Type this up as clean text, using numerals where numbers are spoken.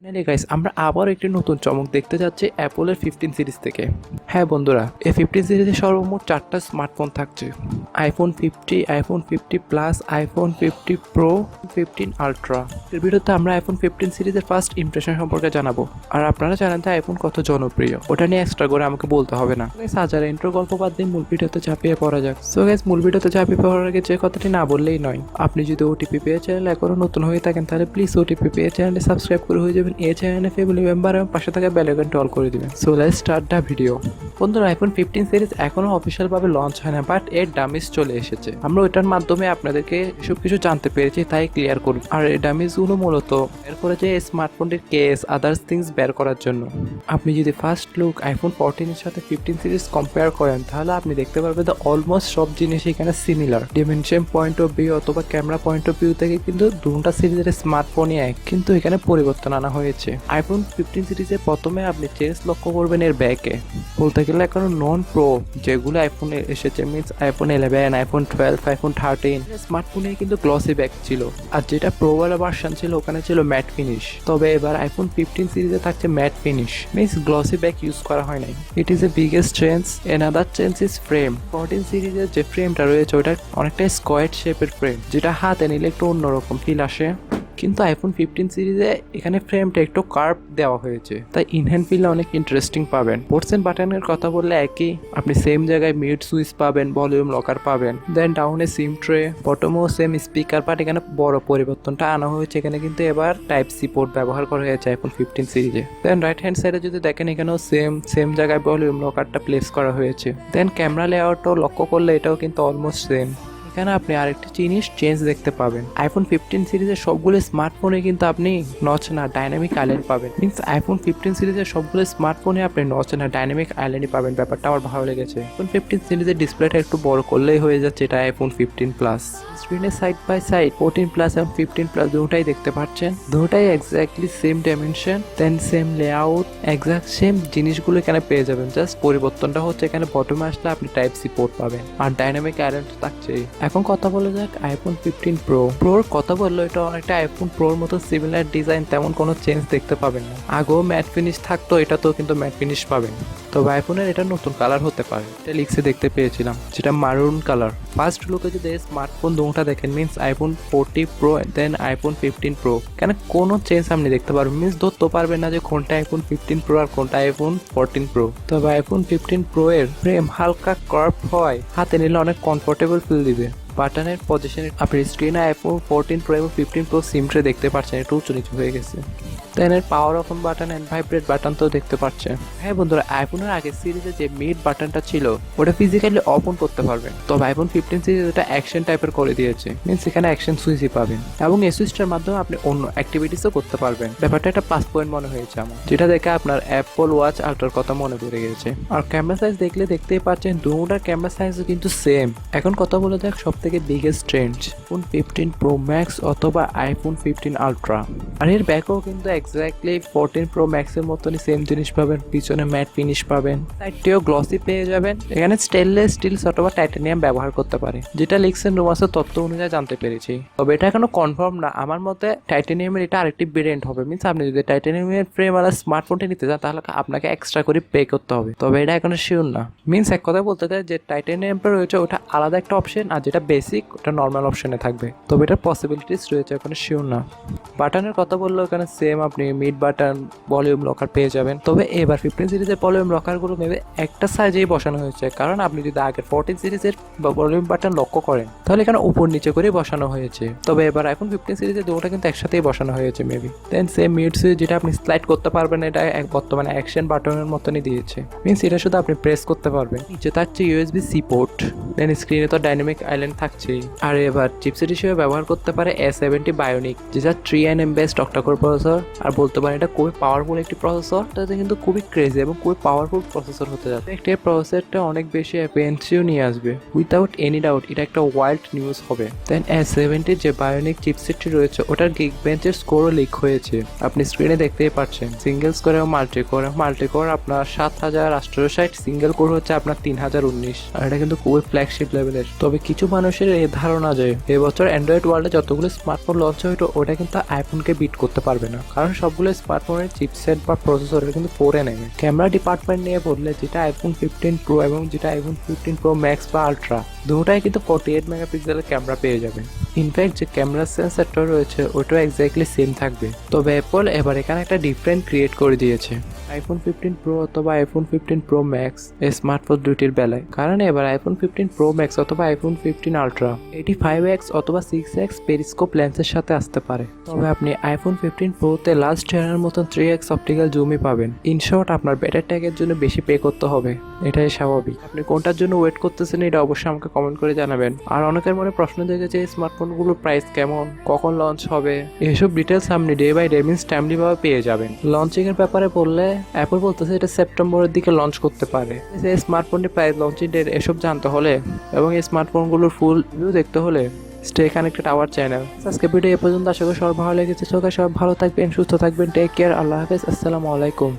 Guys আমরা আবার একটি নতুন চমক দেখতে যাচ্ছি অ্যাপলের 15 সিরিজ থেকে। হ্যাঁ বন্ধুরা, এই 15 সিরিজে সর্বমোট 4টা স্মার্টফোন থাকছে। IPhone 50, iPhone 50 plus, iPhone 50 pro, 15 ultra. এর ভিডিওতে আমরা আইফোন 15 সিরিজের ফার্স্ট ইমপ্রেশন সম্পর্কে জানাবো। আর আপনারা জানেন যে আইফোন কত জনপ্রিয়, ওটা নিয়ে এক্সট্রা করে আমাকে বলতে হবে না। হাজার ইন্ট্রো গল্প বাদ দিয়ে মূল ভিডিওতে চাপিয়ে পড়া যাক। সো গাইস, মূল ভিডিওতে চাপিয়ে পড়ার আগে যে কথাটি না বললেই নয়, আপনি যদি ওটিপিপি চ্যানেল এখনো নতুন হয়ে থাকেন তাহলে প্লিজ ওটিপিপি চ্যানেলে সাবস্ক্রাইব করে হয়ে যাবেন এই চ্যানেলে ফ্যামিলি মেম্বার এবং পাশে থাকা বেল আইকনটি অল করে দিবেন। So let's start the video. বন্ধুরা, আইফোন 15 সিরিজ এখনো অফিসিয়াল ভাবে লঞ্চ হয় না, বাট এর ডামিজ চলে এসেছে। আমরা ওইটার মাধ্যমে আপনাদেরকে সব কিছু জানতে পেরেছি, তাই ক্লিয়ার করব। আর এই ডামিজ গুলো মূলত বের করেছে স্মার্টফোনটির কেস আদার্স থিংস বের করার জন্য। আপনি যদি ফার্স্ট লুক আইফোন 14 এর সাথে 15 সিরিজ কম্পেয়ার করেন তাহলে আপনি দেখতে পারবেন যে অলমোস্ট সব জিনিস এখানে similar. Dimension point of view অথবা ক্যামেরা পয়েন্ট অফ ভিউ থেকে কিন্তু দুটো সিরিজের স্মার্টফোনই এক, কিন্তু এখানে পরিবর্তন আনা হয়েছে। আইফোন 15 সিরিজে প্রথমে আপনি চেঞ্জ লক্ষ্য করবেন এর ব্যাকে। বলতে গেলে এখন নন প্রো যেগুলো আইফোনে এসেছে, মিনস আইফোন 11, আইফোন 12, আইফোন 13 স্মার্টফোনে কিন্তু গ্লসি ব্যাক ছিল, আর যেটা প্রো ওয়ালা ভার্সন ছিল ওখানে ছিল ম্যাট ফিনিশ। তবে এবার আইফোন 15 সিরিজে থাকছে mat finish, means glossy back use করা হয় নাই। It is a biggest change. Another change is frame. 14 সিরিজের যে ফ্রেমটা রয়েছে ওটা অনেকটা স্কোয়ার শেপের ফ্রেম, যেটা হাতে নিলে একটু অন্যরকম ফিল আসে। কিন্তু আইফোন 15 সিরিজে এখানে ফ্রেমটা একটু কার্ভ দেওয়া হয়েছে, তাই ইনহ্যান্ড ফিলটা অনেক ইন্টারেস্টিং পাবেন। পোর্টস বাটনের কথা বললে একই, আপনি সেম জায়গায় মিড সুইচ পাবেন, ভলিউম লকার পাবেন, দেন ডাউনে সিম ট্রে, বটমেও সেম স্পিকার পার্ট। এখানে বড় পরিবর্তনটা আনা হয়েছে, এখানে কিন্তু এবার টাইপ সি পোর্ট ব্যবহার করা হয়েছে আইফোন 15 সিরিজে। দেন রাইট হ্যান্ড সাইডে যদি দেখেন এখানেও সেম জায়গায় ভলিউম লকারটা প্লেস করা হয়েছে। দেন ক্যামেরা লেআউটটাও লক্ষ্য করলে এটাও কিন্তু অলমোস্ট সেম। এখানে আপনি আরেকটি জিনিস চেঞ্জ দেখতে পাবেন। আইফোন 15 সিরিজের সবগুলো স্মার্টফোনে কিন্তু আপনি নচ না ডাইনামিক আইল্যান্ড পাবেন। মিনস আইফোন 15 সিরিজের সবগুলো স্মার্টফোনে আপনি নচ না ডাইনামিক আইল্যান্ডই পাবেন। ব্যাপারটা আমার ভালো লেগেছে। আইফোন 15 সিরিজের ডিসপ্লেটা একটু বড় করলেই হয়ে যাচ্ছে, এটা আইফোন 15 প্লাস। স্ক্রিনে সাইড বাই সাইড 14 প্লাস এবং 15 প্লাস দুটাই দেখতে পাচ্ছেন। দুটাই এক্স্যাক্টলি সেম ডাইমেনশন, দেন সেম লেআউট, এক্স্যাক্ট সেম জিনিসগুলো এখানে পেয়ে যাবেন। জাস্ট পরিবর্তনটা হচ্ছে এখানে বটমে আসলে আপনি টাইপ সি পোর্ট পাবেন, আর ডাইনামিক আইল্যান্ড থাকছেই। এখন কথা বলা যাক আইফোন 15 প্রোর কথা বললো, এটা অনেকটা আইফোন প্রোর মতো সিমিলার ডিজাইন, তেমন কোনো চেঞ্জ দেখতে পাবেন না। আগেও ম্যাট ফিনিশ থাকতো, এটাতেও কিন্তু ম্যাট ফিনিশ পাবেন। তবে আইফোনের এটা নতুন কালার হতে পারে, এটা লিক্সে দেখতে পেয়েছিলাম, যেটা মারুন কালার। ফার্স্ট লুকে যদি স্মার্টফোন দুটা দেখেন, মিনস আইফোন 40 প্রো দেন আইফোন 15 প্রো, কেন কোনো চেঞ্জ আপনি দেখতে পারবেন, মিনস ধরতে পারবেন না যে কোনটা আইফোন 15 প্রো আর কোনটা আইফোন 14 প্রো। তবে আইফোন 15 প্রো এর ফ্রেম হালকা কার্ভ হয়, হাতে নিলে অনেক কমফোর্টেবল ফিল দিবে। বাটনের পজিশনে আপনি স্ক্রিনে আইফোন 14 প্রো এবং 15 প্রো সিম ট্রে দেখতে পাচ্ছেন, একটু উঁচু নিচু হয়ে গেছে। দেন এর power on button and vibrate button তো দেখতে পাচ্ছেন। হ্যাঁ বন্ধুরা, আইফোনের আগের সিরিজে যে মিড বাটনটা ছিল ওটা ফিজিক্যালি অন করতে পারবেন, তবে আইফোন 15 সিরিজ ওটা অ্যাকশন টাইপের করে দিয়েছে, মিনস এখানে অ্যাকশন সুইচই পাবেন এবং এই সুইচটার মাধ্যমে আপনি অন্য অ্যাক্টিভিটিসও করতে পারবেন। ব্যাপারটা একটা প্লাস পয়েন্ট মনে হয়েছে আমার, যেটা দেখে আপনার অ্যাপল ওয়াচ আল্ট্রার কথা মনে পড়ে গেছে। আর ক্যামেরা সাইজ দেখতেই পাচ্ছেন দুটার ক্যামেরা সাইজও কিন্তু সেম। এখন কথা বলে যাক সব থেকে biggest trend, iPhone 15 pro max অথবা আইফোন 15 আলট্রা। আর এর ব্যাকও কিন্তু এক্স্যাক্টলি 14 প্রো ম্যাক্সের মতনই সেম জিনিস পাবেন, পিছনে ম্যাট ফিনিশ পাবেন, সাইডটিও গ্লসি পেয়ে যাবেন। এখানে স্টেনলেস স্টিল অথবা টাইটানিয়াম ব্যবহার করতে পারে, যেটা লিক্সেন রুমার্সের তথ্য অনুযায়ী জানতে পেরেছি। তবে এটা এখনো কনফার্ম না, আমার মতে টাইটানিয়ামের এটা আরেকটি ভেরিয়েন্ট হবে। মিনস আপনি যদি টাইটানিয়ামের ফ্রেম আর স্মার্টফোনটা নিতে চান তাহলে আপনাকে এক্সট্রা করে পে করতে হবে, তবে এটা এখনো শিওর না। মিনস এক কথা বলতে চাই যে টাইটানিয়ামটা রয়েছে ওটা আলাদা একটা অপশন, আর যেটা বেসিক ওটা নর্মাল অপশনে থাকবে, তবে এটার পসিবিলিটিস রয়েছে, এখনো শিওর না। বাটনের কথা বললেও এখানে সেম আপনি মিড বাটন, ভলিউম লকার পেয়ে যাবেন। তবে এবার 15 সিরিজের ভলিউম লকারগুলো মেবি একটা সাইজেই বসানো হয়েছে, কারণ আপনি যদি আগের 14 সিরিজের ভলিউম বাটন লক্ষ্য করেন তাহলে এখানে উপর নিচে করে বসানো হয়েছে। তবে এবার আইফোন 15 সিরিজের দুটো কিন্তু একসাথেই বসানো হয়েছে মেবি। দেন সেম মিড সুইচ, যেটা আপনি স্লাইড করতে পারবেন, এটা বর্তমানে অ্যাকশন বাটনের মতনই দিয়েছে, মিনস এটা শুধু আপনি প্রেস করতে পারবেন। নিচে থাকছে ইউএসবি সি পোর্ট, দেন স্ক্রিনে তো ডাইনামিক আইল্যান্ড থাকছেই। আর এবার চিপসেট হিসেবে ব্যবহার করতে পারে A70 বায়োনিক, যেটা 3nm বেস্ট অক্টাকোর প্রসেসর। আর বলতে পারেন এটা খুবই পাওয়ারফুল একটি প্রসেসর, তাতে কিন্তু খুবই ক্রেজি এবং খুবই পাওয়ারফুল প্রসেসর হতে যাচ্ছে। একটি প্রসেসরটা অনেক বেশি এফিসিয়েন্সিও নিয়ে আসবে, উইথাউট এনি ডাউট এটা একটা ওয়াইল্ড নিউজ হবে। দেন A70 যে বায়োনিক চিপসেটটি রয়েছে ওটার গিগ বেঞ্চের স্কোরও লিক হয়েছে, আপনি স্ক্রিনে দেখতেই পাচ্ছেন। সিঙ্গেল স্কোর এবং মাল্টি কোর আপনার 7860, সিঙ্গেল কোর হচ্ছে আপনার 3019, আর এটা কিন্তু খুবই ফ্ল্যাগশিপ লেভেলের। তবে কিছু মানুষ মানুষের এই ধারণা যে এবছর অ্যান্ড্রয়েড ওয়ার্ল্ডে যতগুলো স্মার্টফোন লঞ্চ হইতো ওটা কিন্তু আইফোনকে বিট করতে পারবে না, কারণ সবগুলো স্মার্টফোনের চিপসেট বা প্রসেসর কিন্তু ফোরে নেবে। ক্যামেরা ডিপার্টমেন্ট নিয়ে বললে যেটা আইফোন 15 প্রো এবং যেটা আইফোন 15 প্রো ম্যাক্স বা আলট্রা দুটাই কিন্তু 48 মেগাপিক্সেলের ক্যামেরা পেয়ে যাবে। ইনফ্যাক্ট যে ক্যামেরা সেন্সরটা রয়েছে ওটাও এক্স্যাক্টলি সেম থাকবে। তবে অ্যাপল এবার এখানে একটা ডিফারেন্ট ক্রিয়েট করে দিয়েছে আইফোন 15 প্রো অথবা আইফোন 15 প্রো ম্যাক্স এই স্মার্টফোন দুটির বেলায়, কারণ এবার আইফোন 15 প্রো ম্যাক্স অথবা আইফোন 15 আলট্রা 85x অথবা 6x পেরিস্কোপ লেন্সের সাথে আসতে পারে। তবে আপনি আইফোন 15 প্রোতে লাস্ট জেনার মতন 3x অপটিক্যাল জুমই পাবেন। ইন শর্ট আপনার ব্যাটারি ট্যাগের জন্য বেশি পে করতে হবে, এটাই স্বাভাবিক। আপনি কোনটার জন্য ওয়েট করতেছেন এটা অবশ্যই আমাকে কমেন্ট করে জানাবেন। আর অনেকের মনে প্রশ্ন জেগেছে এই স্মার্টফোনগুলোর প্রাইস কেমন, কখন লঞ্চ হবে, এসব ডিটেলস আপনি day by day means timely ভাবে পেয়ে যাবেন। লঞ্চিং এর ব্যাপারে বললে অ্যাপল বলতেছে এটা সেপ্টেম্বরের দিকে লঞ্চ করতে পারে। এই স্মার্টফোনটির প্রাইস, লঞ্চিং ডেট এসব জানতে হলে এবং এই স্মার্টফোনগুলোর ফুল রিভিউ দেখতে হলে স্টে কানেক্টেড আওয়ার চ্যানেল। আজকে ভিডিও এ পর্যন্ত, আশা করি সবার ভালো লেগেছে। সবাই ভালো থাকবেন, সুস্থ থাকবেন, টেক কেয়ার, আল্লাহ হাফেজ, আসসালামু আলাইকুম।